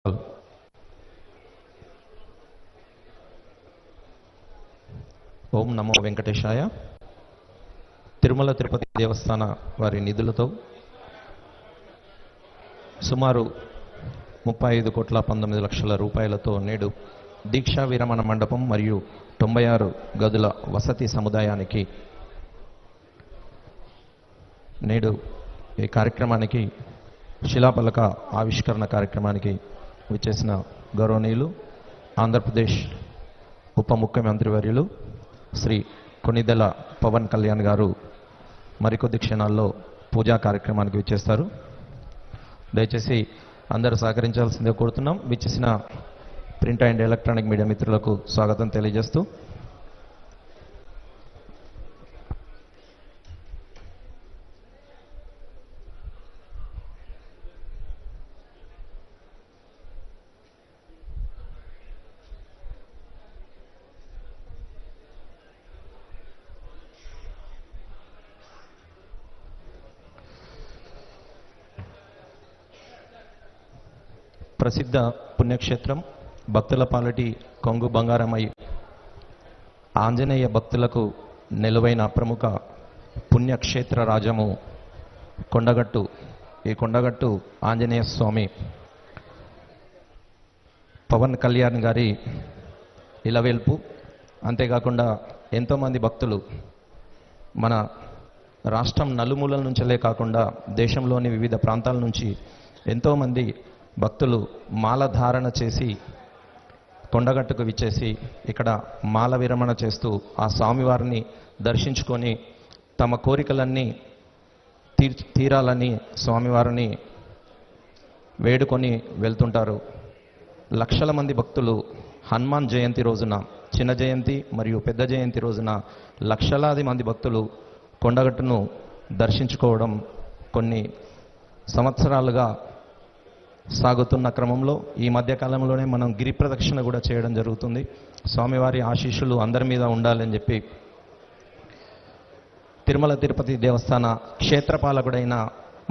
ఓం నమో వెంకటేశాయ. తిరుమల తిరుపతి దేవస్థాన వారి నిధులతో సుమారు 35,19,00,000 రూపాయలతో నేడు దీక్షా విరమణ మండపం మరియు 96 గదుల వసతి సముదాయానికి నేడు ఈ కార్యక్రమానికి శిలాఫలక ఆవిష్కరణ కార్యక్రమానికి విచ్చేసిన గౌరవనీయులు ఆంధ్రప్రదేశ్ ఉప ముఖ్యమంత్రి వర్యులు శ్రీ కొణిదెల పవన్ కళ్యాణ్ గారు మరికొద్ది క్షణాల్లో పూజా కార్యక్రమానికి విచ్చేస్తారు. దయచేసి అందరూ సహకరించాల్సిందే కోరుతున్నాం. విచ్చేసిన ప్రింట్ అండ్ ఎలక్ట్రానిక్ మీడియా మిత్రులకు స్వాగతం తెలియజేస్తూ ప్రసిద్ధ పుణ్యక్షేత్రం భక్తుల పాలటి కొంగు బంగారమై ఆంజనేయ భక్తులకు నిలువైన ప్రముఖ పుణ్యక్షేత్ర రాజము కొండగట్టు. ఈ కొండగట్టు ఆంజనేయ స్వామి పవన్ కళ్యాణ్ గారి ఇలవేల్పు. అంతేకాకుండా ఎంతోమంది భక్తులు మన రాష్ట్రం నలుమూలల నుంచే కాకుండా దేశంలోని వివిధ ప్రాంతాల నుంచి ఎంతోమంది భక్తులు మాల ధారణ చేసి కొండగట్టుకు విచ్చేసి ఇక్కడ మాల విరమణ చేస్తూ ఆ స్వామివారిని దర్శించుకొని తమ కోరికలన్నీ తీరాలని స్వామివారిని వేడుకొని వెళ్తుంటారు. లక్షల మంది భక్తులు హనుమాన్ జయంతి రోజున, చిన్న జయంతి మరియు పెద్ద జయంతి రోజున లక్షలాది మంది భక్తులు కొండగట్టును దర్శించుకోవడం కొన్ని సంవత్సరాలుగా సాగుతున్న క్రమంలో ఈ మధ్యకాలంలోనే మనం గిరి ప్రదక్షిణ కూడా చేయడం జరుగుతుంది. స్వామివారి ఆశీస్సులు అందరి మీద ఉండాలని చెప్పి తిరుమల తిరుపతి దేవస్థాన క్షేత్రపాలకుడైన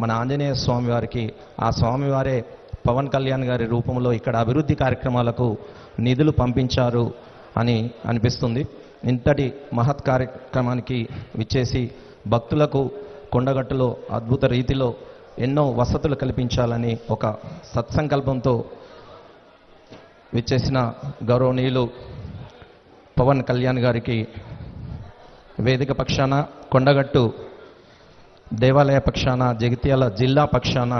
మన ఆంజనేయ స్వామివారికి ఆ స్వామివారే పవన్ కళ్యాణ్ గారి రూపంలో ఇక్కడ అభివృద్ధి కార్యక్రమాలకు నిధులు పంపించారు అని అనిపిస్తుంది. ఇంతటి మహత్ కార్యక్రమానికి విచ్చేసి భక్తులకు కొండగట్టులో అద్భుత రీతిలో ఎన్నో వసతులు కల్పించాలని ఒక సత్సంకల్పంతో విచ్చేసిన గౌరవనీయులు పవన్ కళ్యాణ్ గారికి వేదిక పక్షాన, కొండగట్టు దేవాలయ పక్షాన, జగిత్యాల జిల్లా పక్షాన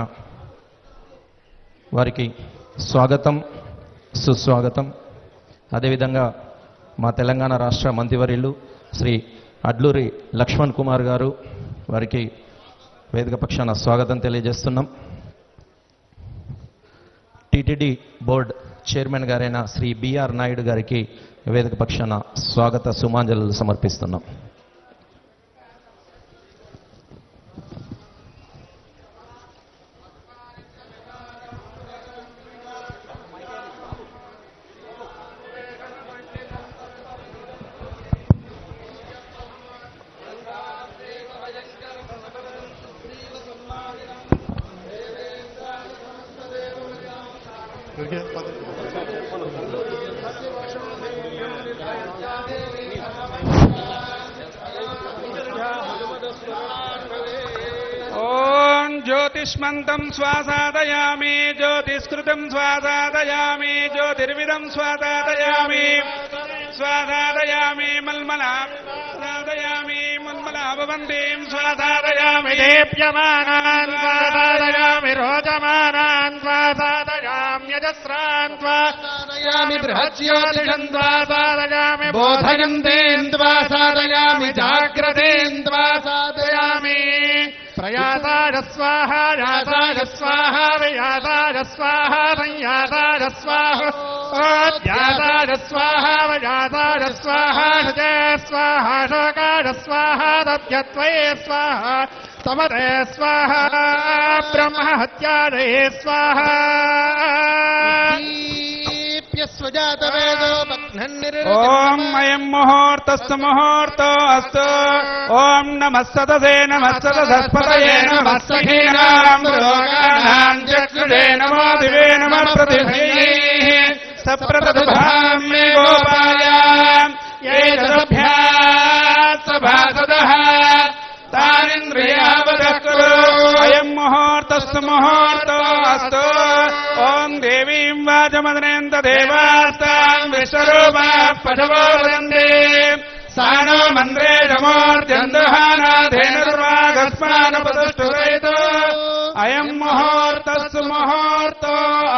వారికి స్వాగతం, సుస్వాగతం. అదేవిధంగా మా తెలంగాణ రాష్ట్ర మంత్రివర్యులు శ్రీ అడ్లూరి లక్ష్మణ్ కుమార్ గారు వారికి వేదిక పక్షాన స్వాగతం తెలియజేస్తున్నాం. టిటిడి బోర్డ్ చైర్మన్ గారైన శ్రీ బిఆర్ నాయుడు గారికి వేదిక పక్షాన స్వాగత సుమాంజలు సమర్పిస్తున్నాం. ఓం జ్యోతిష్మంతం శ్వాసాదయామి, జ్యోతిష్కృతం శ్వాసాదయామి, జ్యోతిర్విదం శ్వాసాదయామి, శ్వాసాదయామి మల్మలాదయామి, మల్మలాభవంతీం శ్వాసాదయామి, దేప్యమానాన్ శ్వాసాదయామి, రోచమానాన్ శ్వాసాదయామి, యజస్రాన్ శ్వాసాదయామి, బృహజ్యోతిషం శ్వాసాదయామి, బోధయంతేన్ శ్వాసాదయామి, జాగ్రతేన్ శ్వాసాదయామి, ప్రయాసాయ స్వాహ, యాసాయ స్వాహ, వియాసాయ స్వాహ, సంయాసాయ స్వాహ, యాసాయ స్వాహ, వయాసాయ స్వాహ, హృదే స్వాహ, శోకాయ స్వాహ, దద్యత్వయే స్వాహ, సమరే స్వాహ, బ్రహ్మహత్యాదయే స్వాహ. దీప్య స్వజాతవేదో ఓం అయం ముహూర్తస్సు ముహూర్తో అస్తు. ఓం నమః సదసే నమః సదసస్పతయే నమః సఖీనాం లోకానాం చక్షుషే నమో దివే నమః పృథివ్యైః సప్రతదుభాం మే గోపాయ ఏ దదభ్యాత్ సభాసదః తానింద్రియావదక్కురు. అయం ముహూర్తస్సు ముహూర్తో అస్తు. ఓం దేవీం వాచమదనేంత దేవాస్తాం విశ్వరూపా పశవో వదంతి. సానో మంత్రే నమోర్జందుహానాథేన దుర్వాగస్మానపదుష్టురే